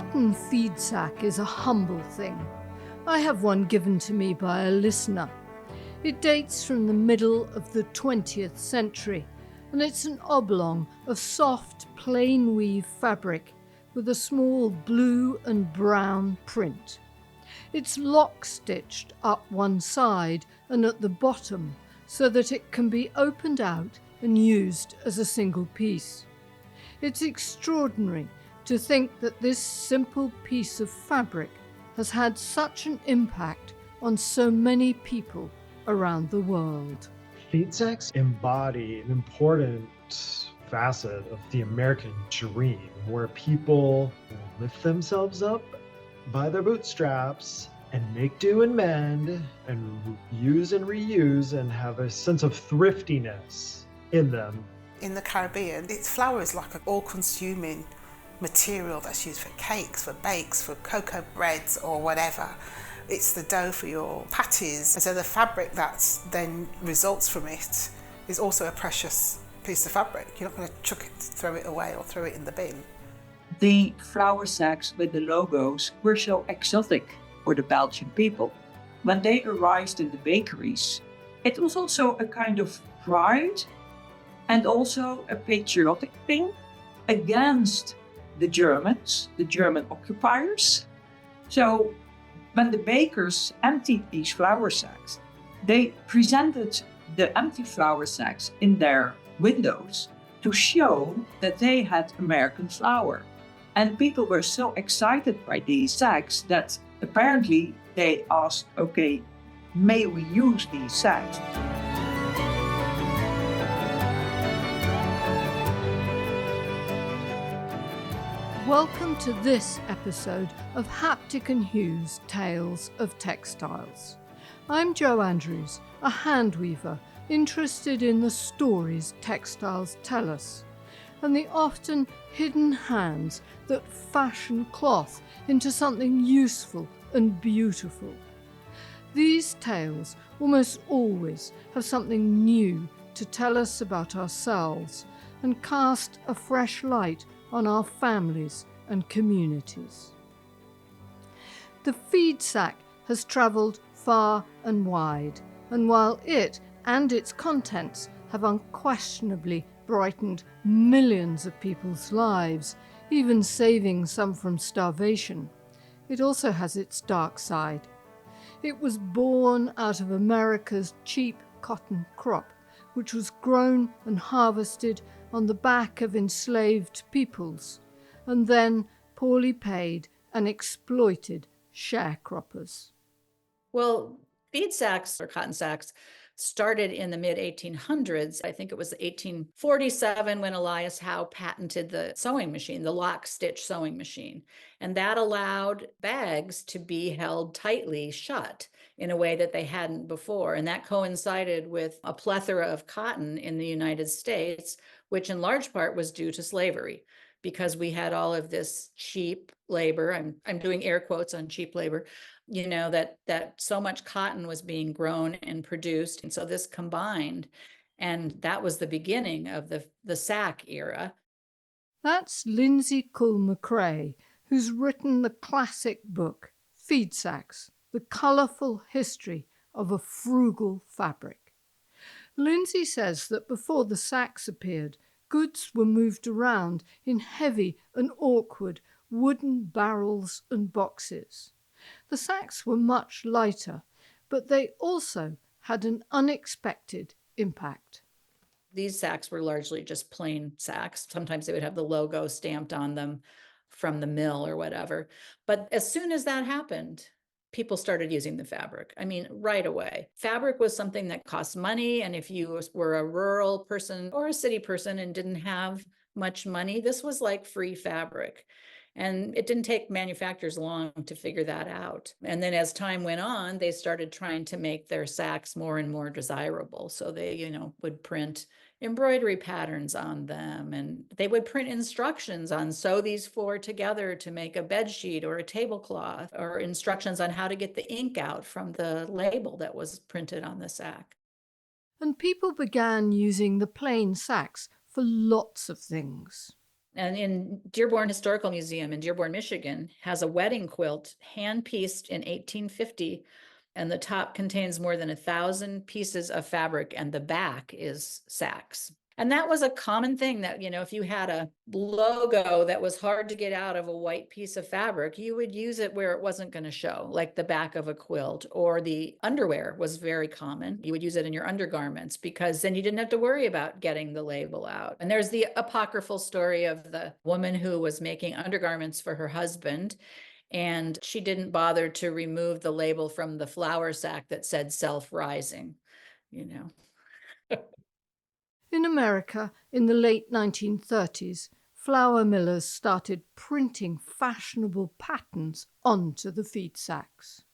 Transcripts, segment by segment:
cotton feed sack is a humble thing. I have one given to me by a listener. It dates from the middle of the 20th century, and it's an oblong of soft, plain weave fabric with a small blue and brown print. It's lock-stitched up one side and at the bottom so that it can be opened out and used as a single piece. It's extraordinary to think that this simple piece of fabric has had such an impact on so many people around the world. Feed sacks embody an important facet of the American dream, where people lift themselves up by their bootstraps and make do and mend and use and reuse and have a sense of thriftiness in them. In the Caribbean, flour is like an all-consuming material that's used for cakes, for bakes, for cocoa breads or whatever. It's the dough for your patties. And so the fabric that then results from it is also a precious piece of fabric. You're not going to chuck it, throw it away or throw it in the bin. The flour sacks with the logos were so exotic for the Belgian people. When they arrived in the bakeries, it was also a kind of pride and also a patriotic thing against the Germans, the German occupiers. So when the bakers emptied these flour sacks, they presented the empty flour sacks in their windows to show that they had American flour. And people were so excited by these sacks that apparently they asked, okay, may we use these sacks? Welcome to this episode of Haptic Hue's Tales of Textiles. I'm Jo Andrews, a hand weaver interested in the stories textiles tell us, and the often hidden hands that fashion cloth into something useful and beautiful. These tales almost always have something new to tell us about ourselves and cast a fresh light on our families and communities. The feed sack has travelled far and wide, and while it and its contents have unquestionably brightened millions of people's lives, even saving some from starvation, it also has its dark side. It was born out of America's cheap cotton crop, which was grown and harvested on the back of enslaved peoples, and then poorly paid and exploited sharecroppers. Well, feed sacks or cotton sacks started in the mid-1800s. I think it was 1847 when Elias Howe patented the sewing machine, the lock-stitch sewing machine. And that allowed bags to be held tightly shut in a way that they hadn't before. And that coincided with a plethora of cotton in the United States, which in large part was due to slavery, because we had all of this cheap labor. I'm doing air quotes on cheap labor, that so much cotton was being grown and produced. And so this combined, and that was the beginning of the sack era. That's Lindsay Kull-McCrae, who's written the classic book, Feed Sacks, The Colourful History of a Frugal Fabric. Lindsay says that before the sacks appeared, goods were moved around in heavy and awkward wooden barrels and boxes. The sacks were much lighter, but they also had an unexpected impact. These sacks were largely just plain sacks. Sometimes they would have the logo stamped on them from the mill or whatever. But as soon as that happened, people started using the fabric. I mean, right away. Fabric was something that cost money. And if you were a rural person or a city person and didn't have much money, this was like free fabric. And it didn't take manufacturers long to figure that out. And then as time went on, they started trying to make their sacks more and more desirable. So they, would print embroidery patterns on them, and they would print instructions on sew these four together to make a bed sheet or a tablecloth, or instructions on how to get the ink out from the label that was printed on the sack. And people began using the plain sacks for lots of things. And in Dearborn Historical Museum in Dearborn, Michigan, has a wedding quilt hand-pieced in 1850, and the top contains more than 1,000 pieces of fabric, and the back is sacks. And that was a common thing that, if you had a logo that was hard to get out of a white piece of fabric, you would use it where it wasn't going to show, like the back of a quilt, or the underwear was very common. You would use it in your undergarments because then you didn't have to worry about getting the label out. And there's the apocryphal story of the woman who was making undergarments for her husband, and she didn't bother to remove the label from the flour sack that said self-rising, you know. In America, in the late 1930s, flour millers started printing fashionable patterns onto the feed sacks.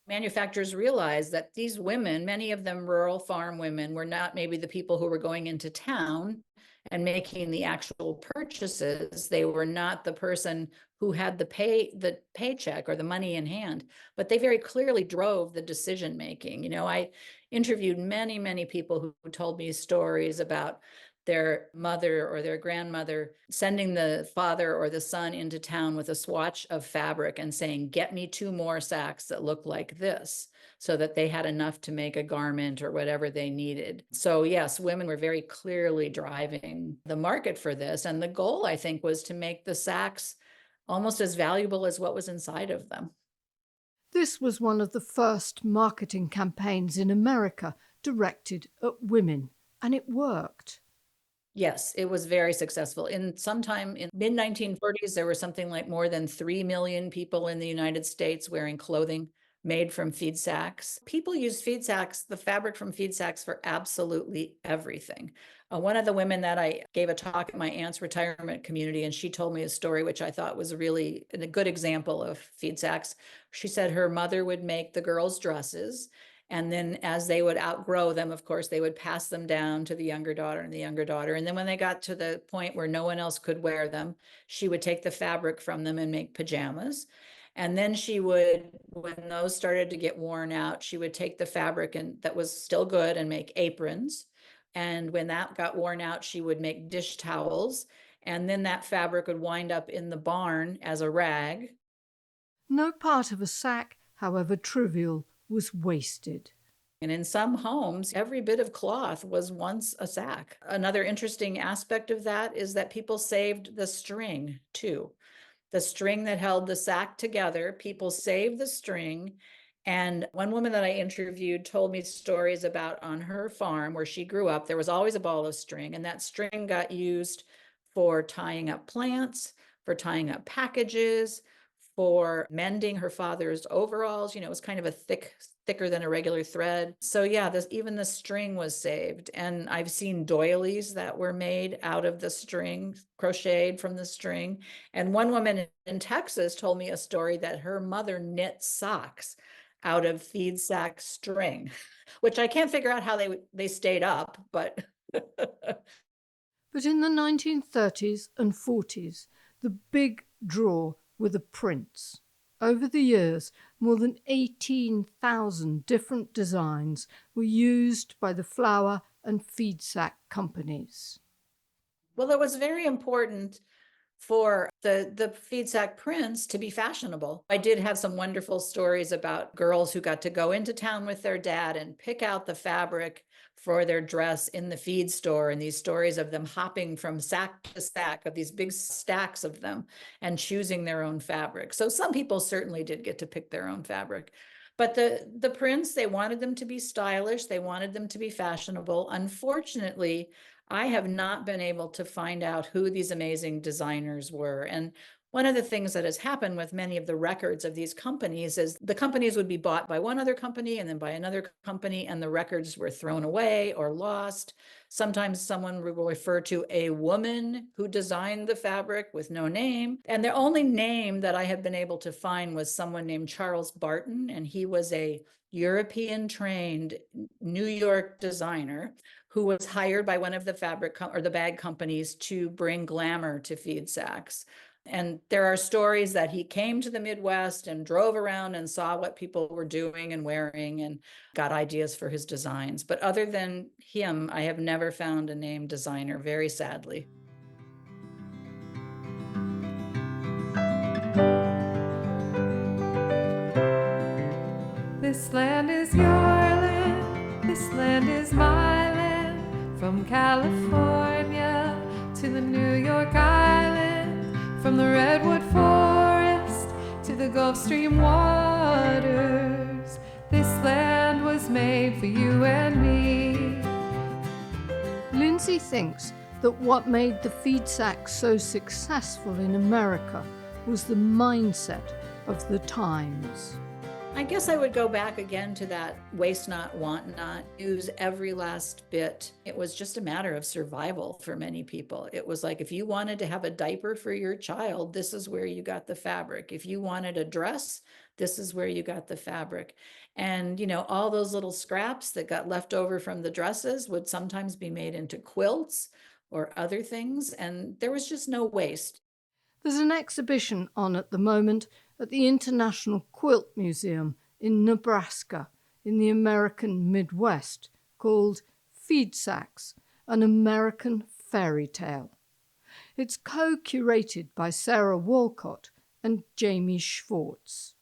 Manufacturers realized that these women, many of them rural farm women, were not maybe the people who were going into town and making the actual purchases. They were not the person who had the paycheck or the money in hand, but they very clearly drove the decision making. I interviewed many people who told me stories about their mother or their grandmother sending the father or the son into town with a swatch of fabric and saying, get me 2 more sacks that look like this, so that they had enough to make a garment or whatever they needed. So yes, women were very clearly driving the market for this. And the goal, I think, was to make the sacks almost as valuable as what was inside of them. This was one of the first marketing campaigns in America directed at women, and it worked. Yes, it was very successful. Sometime in mid-1940s, there were something like more than 3 million people in the United States wearing clothing made from feed sacks. People use feed sacks, the fabric from feed sacks, for absolutely everything. One of the women that I gave a talk at my aunt's retirement community, and she told me a story which I thought was really a good example of feed sacks. She said her mother would make the girls' dresses, and then as they would outgrow them, of course, they would pass them down to the younger daughter and the younger daughter. And then when they got to the point where no one else could wear them, she would take the fabric from them and make pajamas. And then she would, when those started to get worn out, she would take the fabric that was still good and make aprons. And when that got worn out, she would make dish towels. And then that fabric would wind up in the barn as a rag. No part of a sack, however trivial, was wasted. And in some homes, every bit of cloth was once a sack. Another interesting aspect of that is that people saved the string too. The string that held the sack together, people saved the string. And one woman that I interviewed told me stories about on her farm where she grew up, there was always a ball of string, and that string got used for tying up plants, for tying up packages, for mending her father's overalls. It was kind of a thicker than a regular thread. So yeah, even the string was saved. And I've seen doilies that were made out of the string, crocheted from the string. And one woman in Texas told me a story that her mother knit socks out of feed sack string, which I can't figure out how they stayed up, but But in the 1930s and 40s, the big draw were the prints. Over the years, more than 18,000 different designs were used by the flour and feed sack companies. well, it was very important for the feed sack prints to be fashionable. I did have some wonderful stories about girls who got to go into town with their dad and pick out the fabric for their dress in the feed store, and these stories of them hopping from sack to sack of these big stacks of them and choosing their own fabric. So some people certainly did get to pick their own fabric. But the prints, they wanted them to be stylish, they wanted them to be fashionable. Unfortunately, I have not been able to find out who these amazing designers were. And one of the things that has happened with many of the records of these companies is the companies would be bought by one other company and then by another company, and the records were thrown away or lost. Sometimes someone will refer to a woman who designed the fabric with no name. And the only name that I have been able to find was someone named Charles Barton, and he was a European trained New York designer who was hired by one of the fabric or the bag companies to bring glamour to feed sacks. And there are stories that he came to the Midwest and drove around and saw what people were doing and wearing and got ideas for his designs. But other than him, I have never found a named designer, very sadly. This land is your land, this land is my land. From California to the New York Island, from the redwood forest to the Gulf Stream waters. This land was made for you and me. Lindsay thinks that what made the feed sack so successful in America was the mindset of the times. I guess I would go back again to that waste not, want not, use every last bit. It was just a matter of survival for many people. It was like, if you wanted to have a diaper for your child, this is where you got the fabric. If you wanted a dress, this is where you got the fabric. And, all those little scraps that got left over from the dresses would sometimes be made into quilts or other things. And there was just no waste. There's an exhibition on at the moment at the International Quilt Museum in Nebraska in the American Midwest called Feed Sacks, an American Fairy Tale. It's co-curated by Sarah Walcott and Jamie Schwartz.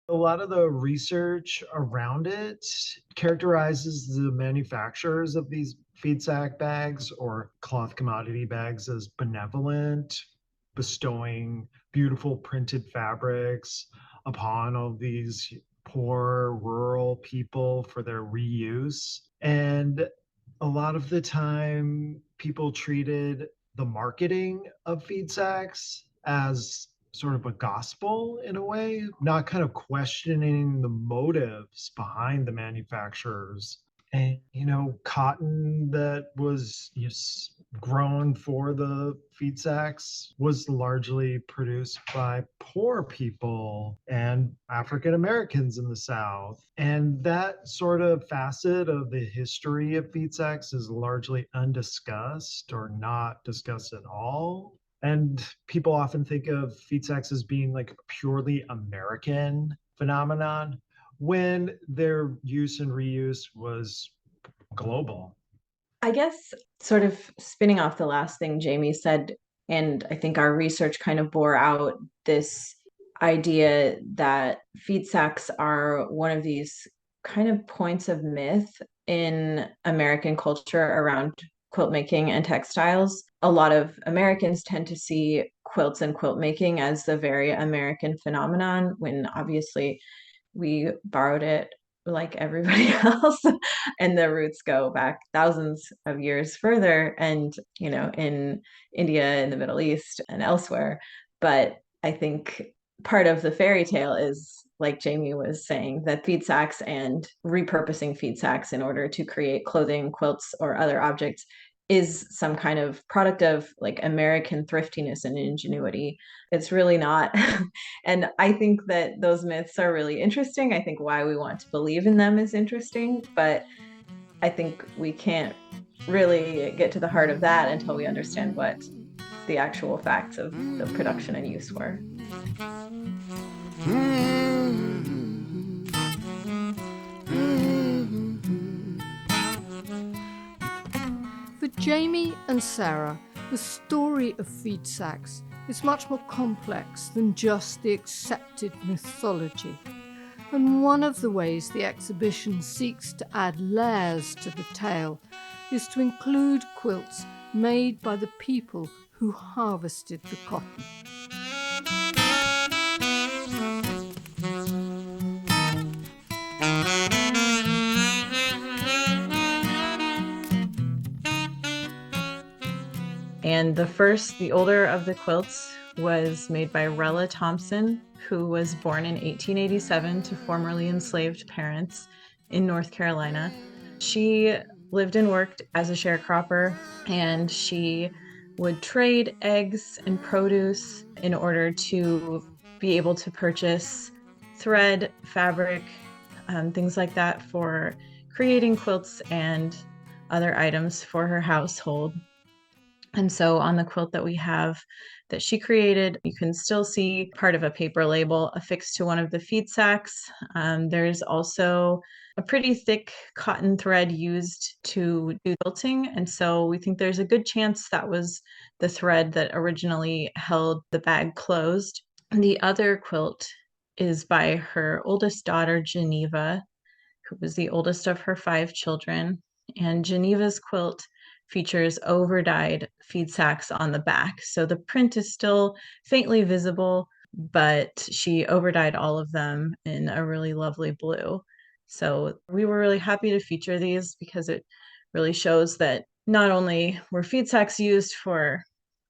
A lot of the research around it characterizes the manufacturers of these feed sack bags or cloth commodity bags as benevolent, bestowing beautiful printed fabrics upon all these poor rural people for their reuse. And a lot of the time, people treated the marketing of feed sacks as sort of a gospel in a way, not kind of questioning the motives behind the manufacturers. And, cotton that was grown for the feed sacks was largely produced by poor people and African Americans in the South. And that sort of facet of the history of feed sacks is largely undiscussed or not discussed at all. And people often think of feed sacks as being like a purely American phenomenon when their use and reuse was global. I guess sort of spinning off the last thing Jamie said, and I think our research kind of bore out this idea that feed sacks are one of these kind of points of myth in American culture around quilt making and textiles. A lot of Americans tend to see quilts and quilt making as the very American phenomenon, when obviously we borrowed it like everybody else, and the roots go back thousands of years further, and in India, in the Middle East, and elsewhere. But I think part of the fairy tale is, like Jamie was saying, that feed sacks and repurposing feed sacks in order to create clothing, quilts, or other objects is some kind of product of like American thriftiness and ingenuity. It's really not. And I think that those myths are really interesting. I think why we want to believe in them is interesting, but I think we can't really get to the heart of that until we understand what the actual facts of the production and use were. For Jamie and Sarah, the story of feed sacks is much more complex than just the accepted mythology. And one of the ways the exhibition seeks to add layers to the tale is to include quilts made by the people who harvested the cotton. And the older of the quilts was made by Rella Thompson, who was born in 1887 to formerly enslaved parents in North Carolina. She lived and worked as a sharecropper, and she would trade eggs and produce in order to be able to purchase thread, fabric, things like that for creating quilts and other items for her household. And so on the quilt that we have that she created, you can still see part of a paper label affixed to one of the feed sacks. There's also a pretty thick cotton thread used to do quilting. And so we think there's a good chance that was the thread that originally held the bag closed. The other quilt is by her oldest daughter, Geneva, who was the oldest of her 5 children. And Geneva's quilt features over-dyed feed sacks on the back. So the print is still faintly visible, but she over-dyed all of them in a really lovely blue. So we were really happy to feature these because it really shows that not only were feed sacks used for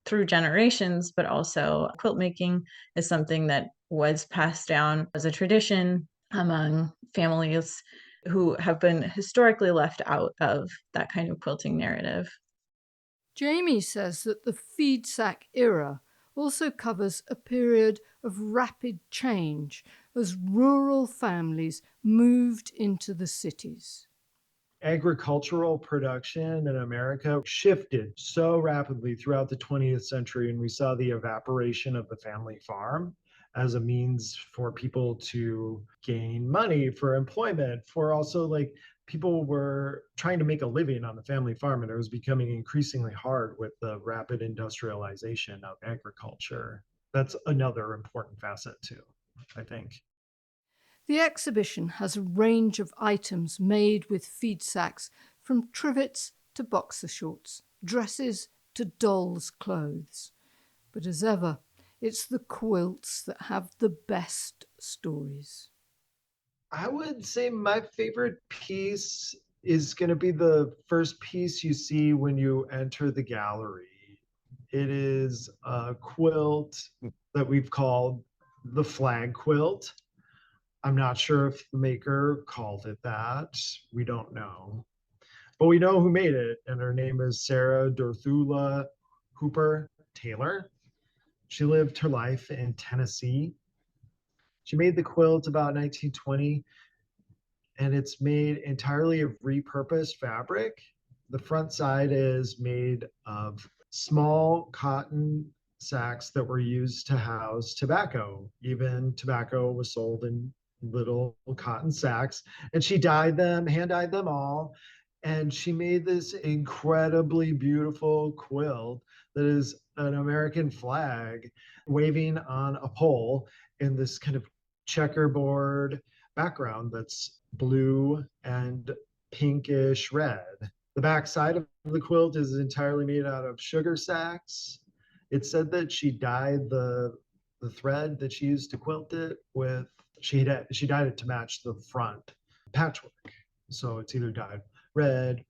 through generations, but also quilt making is something that was passed down as a tradition among families who have been historically left out of that kind of quilting narrative. Jamie says that the feed sack era also covers a period of rapid change as rural families moved into the cities. Agricultural production in America shifted so rapidly throughout the 20th century, and we saw the evaporation of the family farm as a means for people to gain money, for employment, for also like people were trying to make a living on the family farm, and it was becoming increasingly hard with the rapid industrialization of agriculture. That's another important facet too, I think. The exhibition has a range of items made with feed sacks, from trivets to boxer shorts, dresses to dolls' clothes. But as ever, it's the quilts that have the best stories. I would say my favorite piece is going to be the first piece you see when you enter the gallery. It is a quilt that we've called the flag quilt. I'm not sure if the maker called it that. We don't know. But we know who made it, and her name is Sarah Dorthula Hooper Taylor. She lived her life in Tennessee. She made the quilt about 1920, and it's made entirely of repurposed fabric. The front side is made of small cotton sacks that were used to house tobacco. Even tobacco was sold in little cotton sacks. And she dyed them, hand dyed them all. And she made this incredibly beautiful quilt that is an American flag waving on a pole in this kind of checkerboard background that's blue and pinkish red. The back side of the quilt is entirely made out of sugar sacks. It said that she dyed the thread that she used to quilt it with. She dyed it to match the front patchwork. So it's either dyed red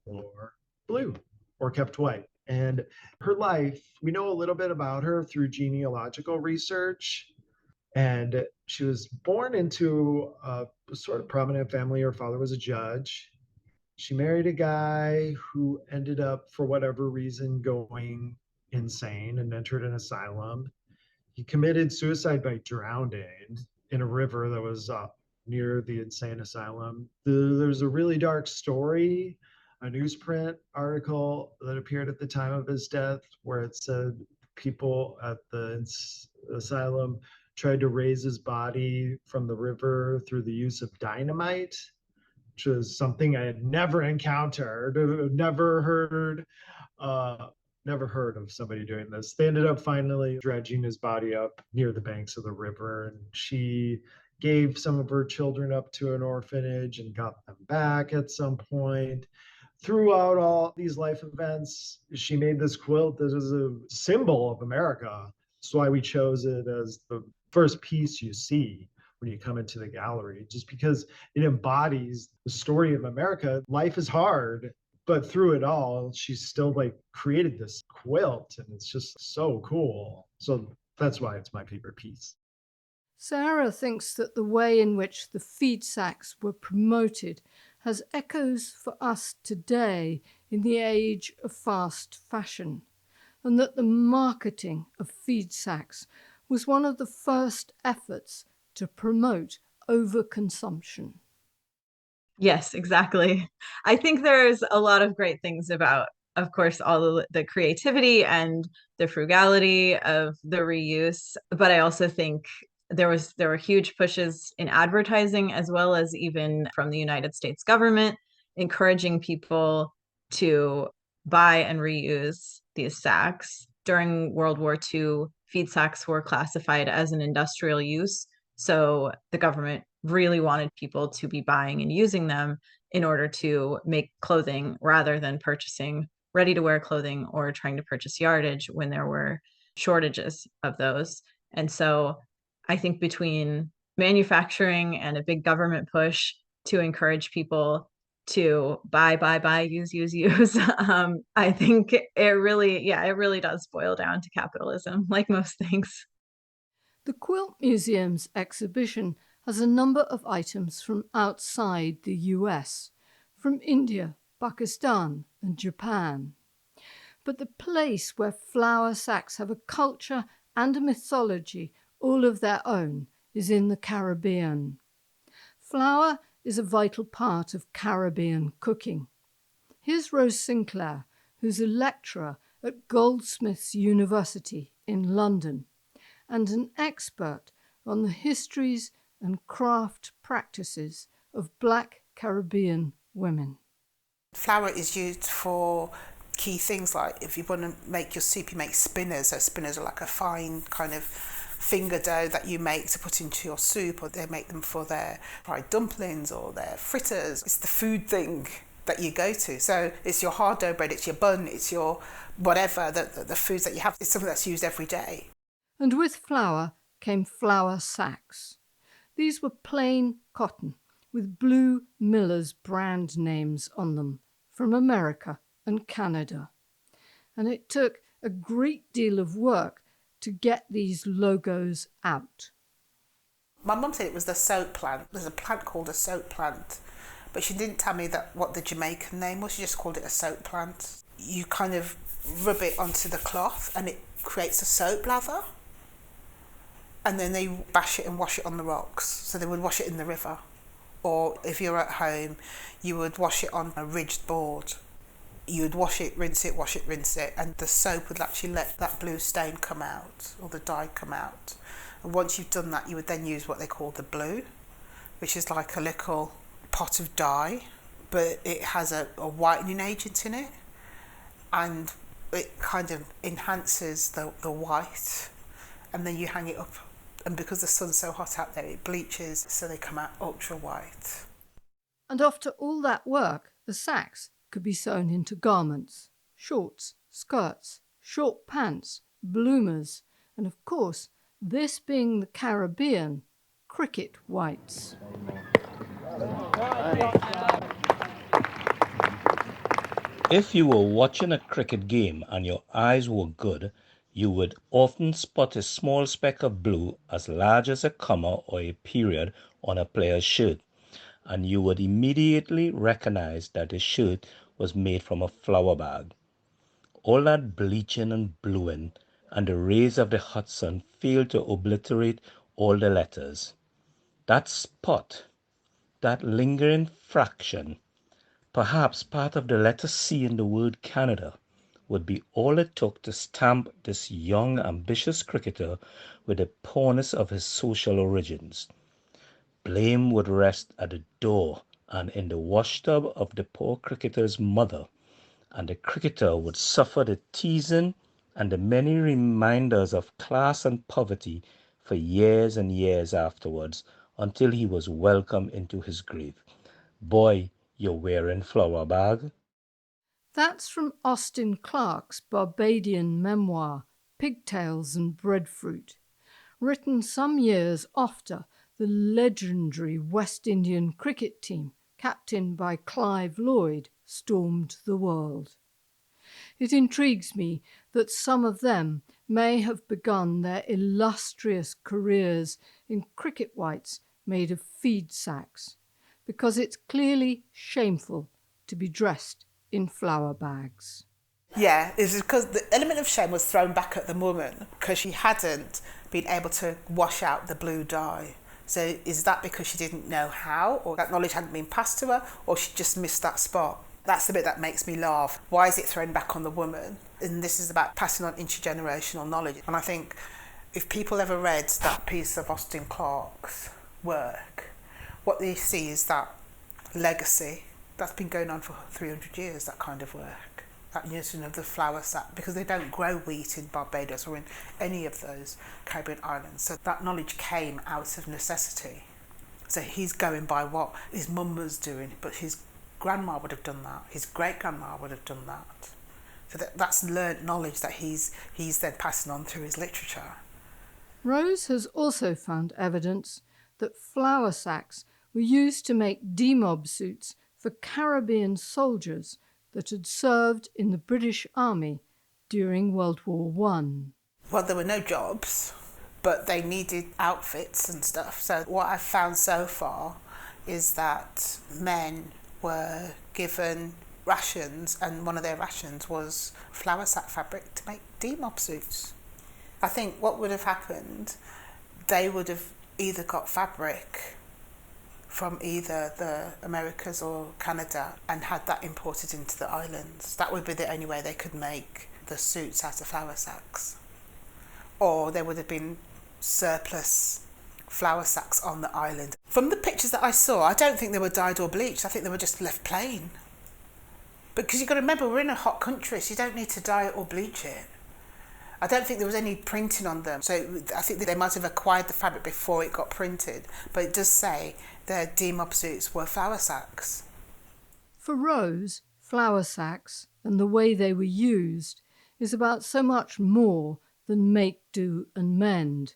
or blue or kept white. And her life, we know a little bit about her through genealogical research. And she was born into a sort of prominent family. Her father was a judge. She married a guy who ended up, for whatever reason, going insane and entered an asylum. He committed suicide by drowning in a river that was near the insane asylum. There's a really dark story, a newsprint article that appeared at the time of his death, where it said people at the asylum tried to raise his body from the river through the use of dynamite, which was something I had never encountered, never heard of somebody doing this. They ended up finally dredging his body up near the banks of the river, and she gave some of her children up to an orphanage and got them back at some point. Throughout all these life events, she made this quilt that is a symbol of America. That's why we chose it as the first piece you see when you come into the gallery, just because it embodies the story of America. Life is hard, but through it all, she's still like created this quilt, and it's just so cool. So that's why it's my favorite piece. Sarah thinks that the way in which the feed sacks were promoted has echoes for us today in the age of fast fashion, and that the marketing of feed sacks was one of the first efforts to promote overconsumption. Yes, exactly. I think there's a lot of great things about, of course, all the creativity and the frugality of the reuse, but I also think there were huge pushes in advertising, as well as even from the United States government, encouraging people to buy and reuse these sacks. During World War II, feed sacks were classified as an industrial use, So the government really wanted people to be buying and using them in order to make clothing rather than purchasing ready-to-wear clothing or trying to purchase yardage when there were shortages of those. And so I think between manufacturing and a big government push to encourage people to buy, use, use. I think it really does boil down to capitalism, like most things. The Quilt Museum's exhibition has a number of items from outside the US, from India, Pakistan, and Japan. But the place where flour sacks have a culture and a mythology all of their own is in the Caribbean. Flour is a vital part of Caribbean cooking. Here's Rose Sinclair, who's a lecturer at Goldsmiths University in London and an expert on the histories and craft practices of Black Caribbean women. Flour is used for key things, like if you want to make your soup, you make spinners. So spinners are like a fine kind of finger dough that you make to put into your soup, or they make them for their fried dumplings or their fritters. It's the food thing that you go to. So it's your hard dough bread, it's your bun, it's your whatever, the foods that you have. It's something that's used every day. And with flour came flour sacks. These were plain cotton with blue millers' brand names on them from America and Canada. And it took a great deal of work to get these logos out. My mum said it was the soap plant. There's a plant called a soap plant, but she didn't tell me that what the Jamaican name was. She just called it a soap plant. You kind of rub it onto the cloth and it creates a soap lather. And then they bash it and wash it on the rocks. So they would wash it in the river. Or if you're at home, you would wash it on a ridged board. You would wash it, rinse it, wash it, rinse it, and the soap would actually let that blue stain come out, or the dye come out. And once you've done that, you would then use what they call the blue, which is like a little pot of dye, but it has a whitening agent in it, and it kind of enhances the white, and then you hang it up. And because the sun's so hot out there, it bleaches, so they come out ultra white. And after all that work, the sacks could be sewn into garments, shorts, skirts, short pants, bloomers, and of course, this being the Caribbean, cricket whites. If you were watching a cricket game and your eyes were good, you would often spot a small speck of blue as large as a comma or a period on a player's shirt, and you would immediately recognize that the shirt was made from a flour bag. All that bleaching and bluing and the rays of the hot sun failed to obliterate all the letters. That spot, that lingering fraction, perhaps part of the letter C in the word Canada, would be all it took to stamp this young, ambitious cricketer with the poorness of his social origins. Blame would rest at the door and in the washtub of the poor cricketer's mother, and the cricketer would suffer the teasing and the many reminders of class and poverty for years and years afterwards, until he was welcomed into his grave. Boy, you're wearing flour bag. That's from Austin Clarke's Barbadian memoir, Pigtails and Breadfruit, written some years after the legendary West Indian cricket team, captained by Clive Lloyd, stormed the world. It intrigues me that some of them may have begun their illustrious careers in cricket whites made of feed sacks, because it's clearly shameful to be dressed in flour bags. Yeah, it's because the element of shame was thrown back at the woman because she hadn't been able to wash out the blue dye. So is that because she didn't know how, or that knowledge hadn't been passed to her, or she just missed that spot? That's the bit that makes me laugh. Why is it thrown back on the woman? And this is about passing on intergenerational knowledge. And I think if people ever read that piece of Austin Clarke's work, what they see is that legacy that's been going on for 300 years, that kind of work. that using of the flour sack, because they don't grow wheat in Barbados or in any of those Caribbean islands. So that knowledge came out of necessity. So he's going by what his mum was doing, but his grandma would have done that, his great-grandma would have done that. So that's learnt knowledge that he's then passing on through his literature. Rose has also found evidence that flour sacks were used to make demob suits for Caribbean soldiers that had served in the British Army during World War I. Well, there were no jobs, but they needed outfits and stuff. So what I've found so far is that men were given rations, and one of their rations was flour sack fabric to make demob suits. I think what would have happened, they would have either got fabric from either the Americas or Canada and had that imported into the islands. That would be the only way they could make the suits out of flour sacks. Or there would have been surplus flour sacks on the island. From the pictures that I saw, I don't think they were dyed or bleached. I think they were just left plain. Because you've got to remember, we're in a hot country, so you don't need to dye it or bleach it. I don't think there was any printing on them, so I think that they might have acquired the fabric before it got printed. But it does say their demob suits were flour sacks. For Rose, flour sacks and the way they were used is about so much more than make, do and mend.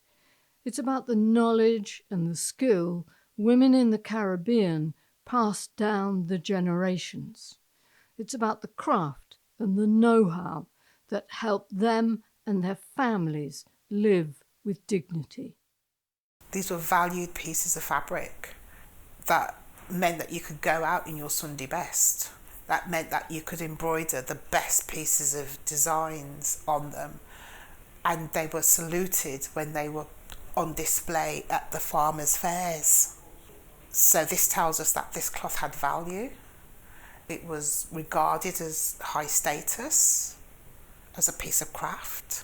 It's about the knowledge and the skill women in the Caribbean passed down the generations. It's about the craft and the know-how that helped them and their families live with dignity. These were valued pieces of fabric that meant that you could go out in your Sunday best. That meant that you could embroider the best pieces of designs on them, and they were saluted when they were on display at the farmers' fairs. So this tells us that this cloth had value. It was regarded as high status, as a piece of craft.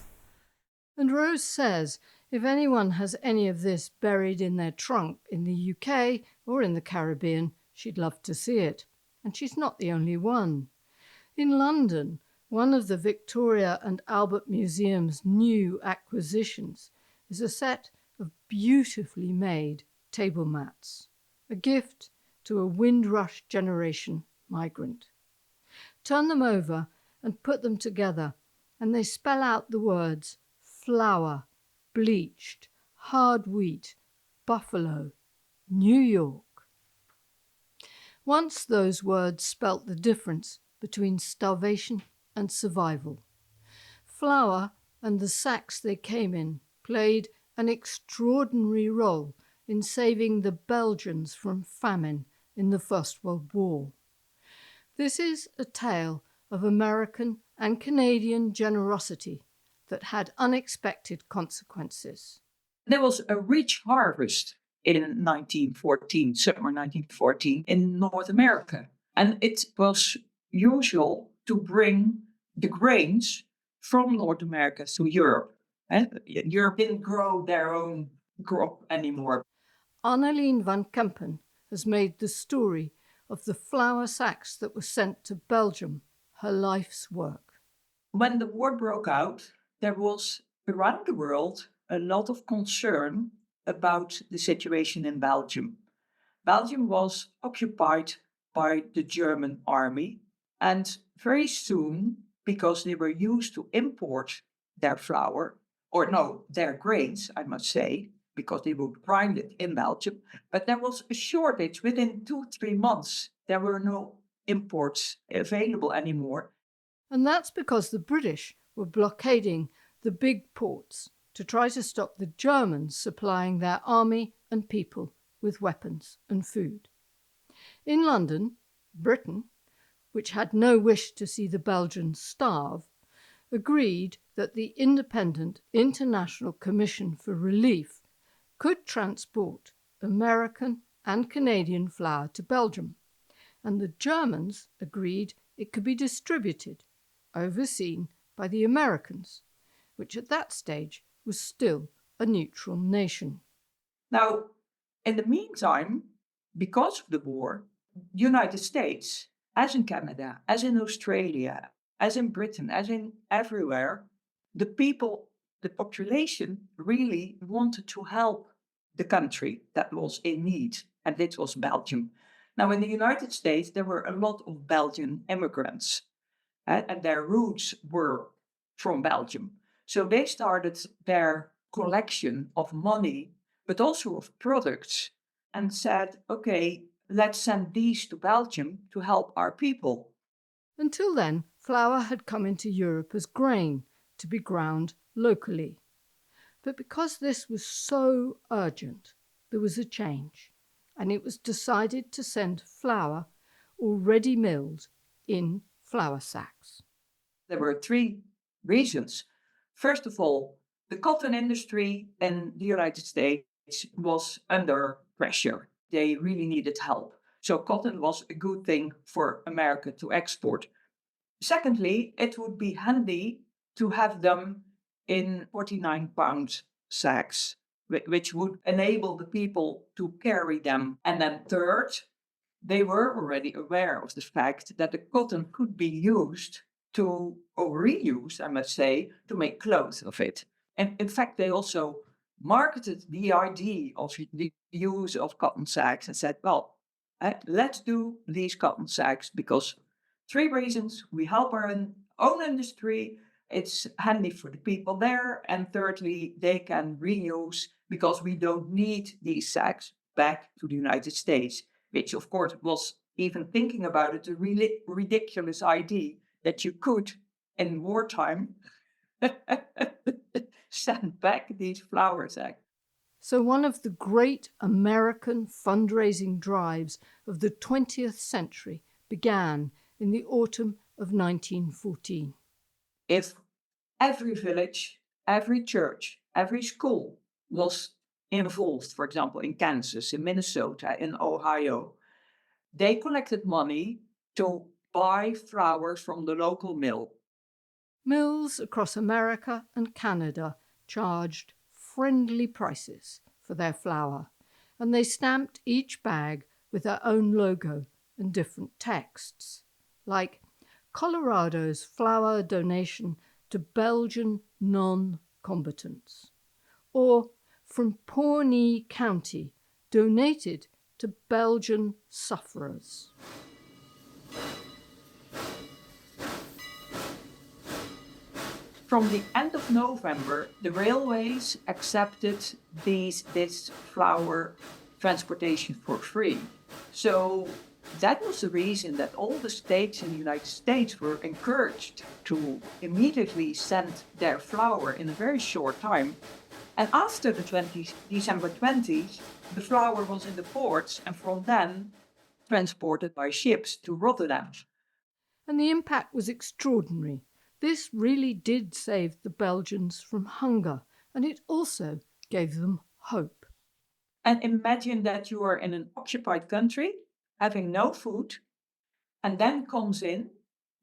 And Rose says if anyone has any of this buried in their trunk in the UK or in the Caribbean, she'd love to see it. And she's not the only one. In London, one of the Victoria and Albert Museum's new acquisitions is a set of beautifully made table mats, a gift to a Windrush generation migrant. Turn them over and put them together, and they spell out the words flour, bleached, hard wheat, buffalo, New York. Once those words spelt the difference between starvation and survival. Flour and the sacks they came in played an extraordinary role in saving the Belgians from famine in the First World War. This is a tale of American and Canadian generosity that had unexpected consequences. There was a rich harvest in 1914, summer 1914, in North America. And it was usual to bring the grains from North America to Europe. Europe didn't grow their own crop anymore. Annelien van Kempen has made the story of the flour sacks that were sent to Belgium her life's work. When the war broke out, there was around the world a lot of concern about the situation in Belgium. Belgium was occupied by the German army, and very soon, because they were used to import their flour, their grains, I must say, because they would grind it in Belgium, but there was a shortage within 2-3 months. There were no imports available anymore. And that's because the British were blockading the big ports to try to stop the Germans supplying their army and people with weapons and food. In London, Britain, which had no wish to see the Belgians starve, agreed that the Independent International Commission for Relief could transport American and Canadian flour to Belgium, and the Germans agreed it could be distributed, overseen by the Americans, which at that stage was still a neutral nation. Now, in the meantime, because of the war, the United States, as in Canada, as in Australia, as in Britain, as in everywhere, the people, the population really wanted to help the country that was in need, and this was Belgium. Now, in the United States, there were a lot of Belgian immigrants, and their roots were from Belgium. So they started their collection of money, but also of products, and said, okay, let's send these to Belgium to help our people. Until then, flour had come into Europe as grain to be ground locally. But because this was so urgent, there was a change, and it was decided to send flour already milled in flour sacks. There were three reasons. First of all, the cotton industry in the United States was under pressure. They really needed help. So cotton was a good thing for America to export. Secondly, it would be handy to have them in 49-pound sacks, which would enable the people to carry them. And then third, they were already aware of the fact that the cotton could be used to, or reused, I must say, to make clothes of it. And in fact, they also marketed the idea of the use of cotton sacks and said, well, let's do these cotton sacks because three reasons: we help our own industry, it's handy for the people there, and thirdly, they can reuse because we don't need these sacks back to the United States, which of course was, even thinking about it, a really ridiculous idea that you could, in wartime, send back these flour sacks. So one of the great American fundraising drives of the 20th century began in the autumn of 1914. If every village, every church, every school was involved, for example, in Kansas, in Minnesota, in Ohio, they collected money to buy flour from the local mill. Mills across America and Canada charged friendly prices for their flour, and they stamped each bag with their own logo and different texts, like Colorado's flour donation to Belgian non-combatants, or from Pawnee County, donated to Belgian sufferers. From the end of November, the railways accepted this flour transportation for free. So that was the reason that all the states in the United States were encouraged to immediately send their flour in a very short time. And after the December 20th, the flour was in the ports and from then transported by ships to Rotterdam. And the impact was extraordinary. This really did save the Belgians from hunger, and it also gave them hope. And imagine that you are in an occupied country, having no food, and then comes in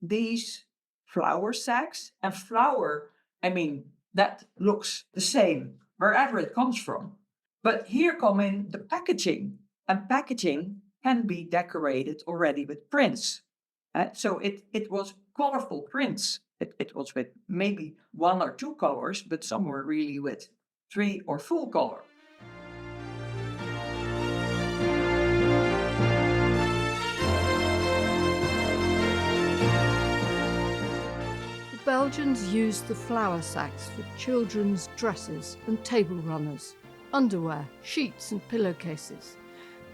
these flour sacks. And flour, I mean, that looks the same wherever it comes from. But here come in the packaging, and packaging can be decorated already with prints. So it was colorful prints. It was with maybe one or two colors, but some were really with three or full color. The Belgians used the flour sacks for children's dresses and table runners, underwear, sheets and pillowcases,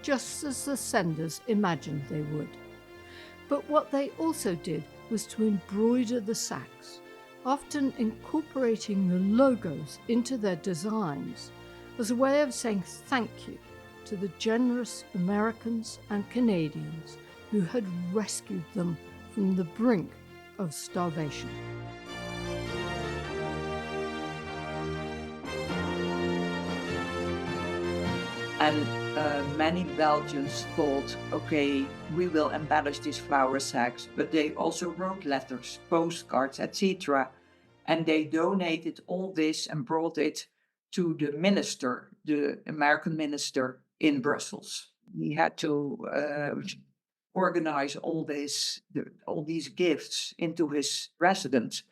just as the senders imagined they would. But what they also did was to embroider the sacks, often incorporating the logos into their designs as a way of saying thank you to the generous Americans and Canadians who had rescued them from the brink of starvation. And many Belgians thought, okay, we will embellish these flour sacks, but they also wrote letters, postcards, etc. And they donated all this and brought it to the minister, the American minister in Brussels. He had to organize all these gifts into his residence.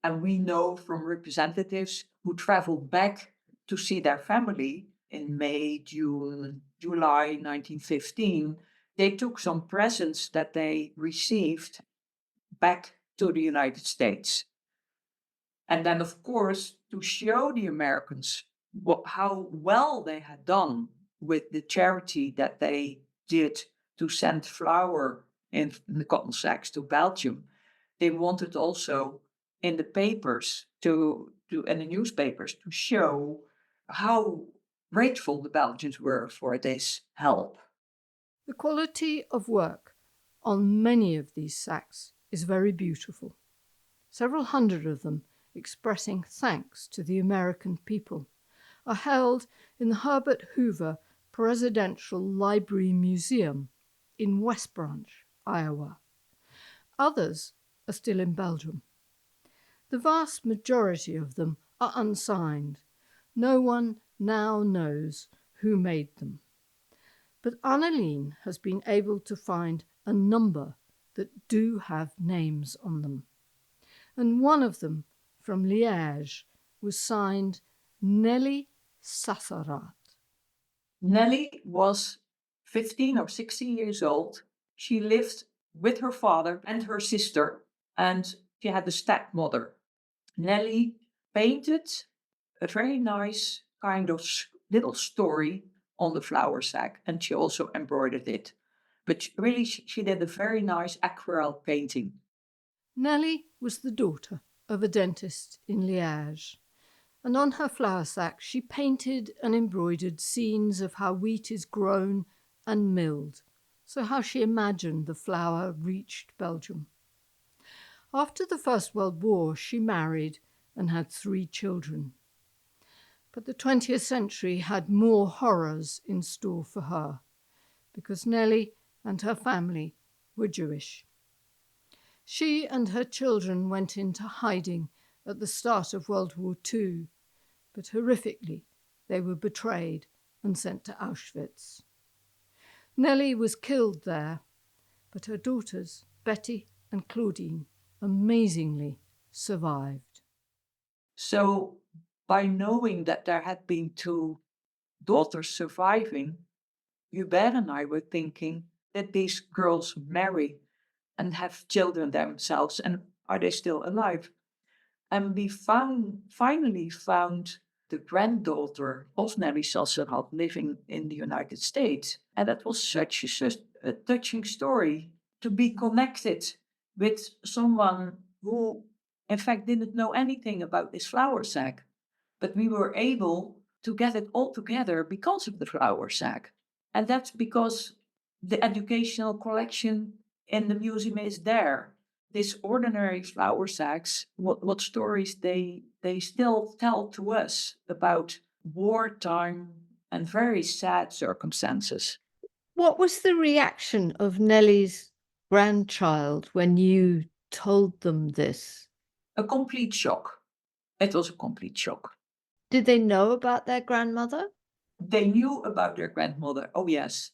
And we know from representatives who traveled back to see their family in May, June, July 1915, they took some presents that they received back to the United States. And then, of course, to show the Americans how well they had done with the charity that they did to send flour in the cotton sacks to Belgium, they wanted also in the papers and the newspapers to show how grateful the Belgians were for this help. The quality of work on many of these sacks is very beautiful. Several hundred of them, expressing thanks to the American people, are held in the Herbert Hoover Presidential Library Museum in West Branch, Iowa. Others are still in Belgium. The vast majority of them are unsigned. No one now knows who made them. But Anneleen has been able to find a number that do have names on them. And one of them, from Liège, was signed Nelly Sassarat. Nelly was 15 or 16 years old. She lived with her father and her sister, and she had a stepmother. Nelly painted a very nice kind of little story on the flour sack, and she also embroidered it. But really, she did a very nice aquarelle painting. Nelly was the daughter of a dentist in Liège, and on her flour sack she painted and embroidered scenes of how wheat is grown and milled, so how she imagined the flour reached Belgium. After the First World War, she married and had 3 children. But the 20th century had more horrors in store for her, because Nelly and her family were Jewish. She and her children went into hiding at the start of World War II, but horrifically they were betrayed and sent to Auschwitz. Nelly was killed there, but her daughters, Betty and Claudine, amazingly survived. So by knowing that there had been 2 daughters surviving, Hubert and I were thinking that these girls marry and have children themselves, and are they still alive? And we finally found the granddaughter of Nelly Sassarat living in the United States. And that was such a touching story, to be connected with someone who, in fact, didn't know anything about this flour sack. But we were able to get it all together because of the flour sack. And that's because the educational collection in the museum is there. These ordinary flour sacks, what stories they still tell to us about wartime and very sad circumstances. What was the reaction of Nelly's grandchild when you told them this? A complete shock. It was a complete shock. Did they know about their grandmother? They knew about their grandmother. Oh, yes.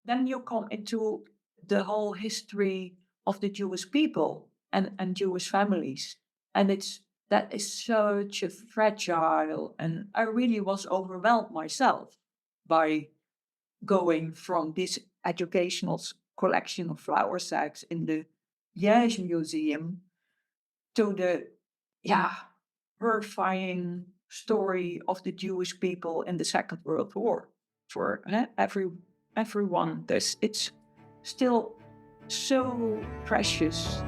Then you come into the whole history of the Jewish people and Jewish families. And that is such a fragile, and I really was overwhelmed myself by going from this educational collection of flour sacks in the Liège Museum to the horrifying story of the Jewish people in the Second World War. For everyone, it's still so precious.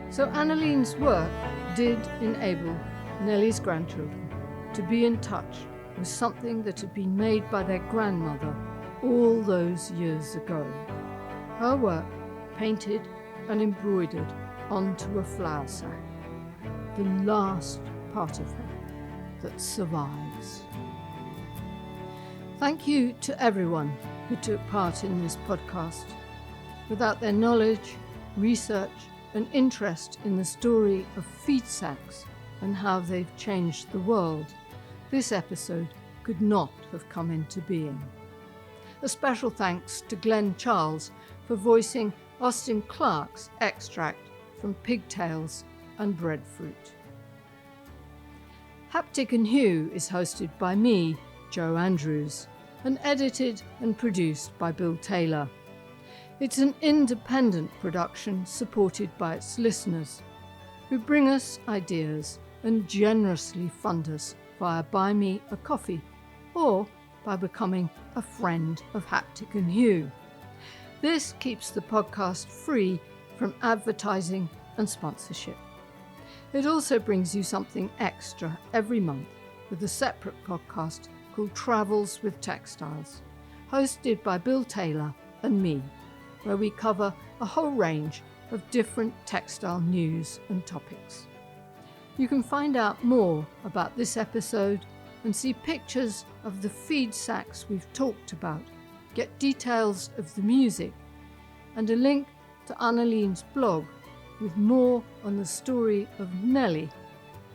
So Anneleen's work did enable Nelly's grandchildren to be in touch with something that had been made by their grandmother all those years ago. Her work painted and embroidered onto a flour sack, the last part of her that survives. Thank you to everyone who took part in this podcast. Without their knowledge, research, and interest in the story of feed sacks and how they've changed the world, this episode could not have come into being. A special thanks to Glenn Charles for voicing Austin Clarke's extract from Pigtails and Breadfruit. Haptic Hue is hosted by me, Joe Andrews, and edited and produced by Bill Taylor. It's an independent production supported by its listeners, who bring us ideas and generously fund us via Buy Me a Coffee or by becoming a friend of Haptic Hue. This keeps the podcast free from advertising and sponsorship. It also brings you something extra every month with a separate podcast called Travels with Textiles, hosted by Bill Taylor and me, where we cover a whole range of different textile news and topics. You can find out more about this episode and see pictures of the feed sacks we've talked about, get details of the music, and a link to Annalene's blog with more on the story of Nellie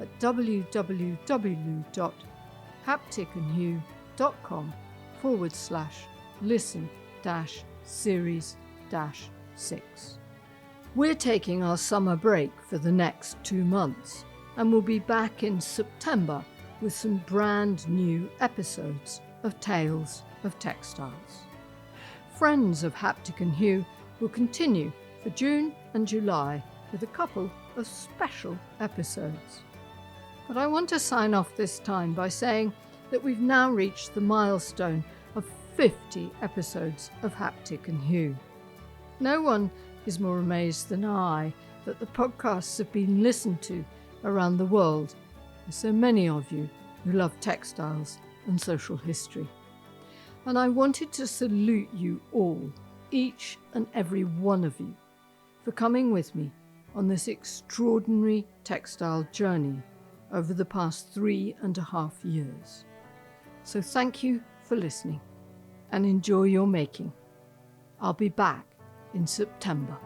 at www.hapticandhue.com/listen-series-6. We're taking our summer break for the next 2 months, and we'll be back in September with some brand new episodes of Tales of Textiles. Friends of Haptic Hue will continue for June and July with a couple of special episodes. But I want to sign off this time by saying that we've now reached the milestone of 50 episodes of Haptic Hue. No one is more amazed than I that the podcasts have been listened to around the world by so many of you who love textiles and social history. And I wanted to salute you all, each and every one of you, for coming with me on this extraordinary textile journey over the past 3.5 years. So thank you for listening and enjoy your making. I'll be back in September.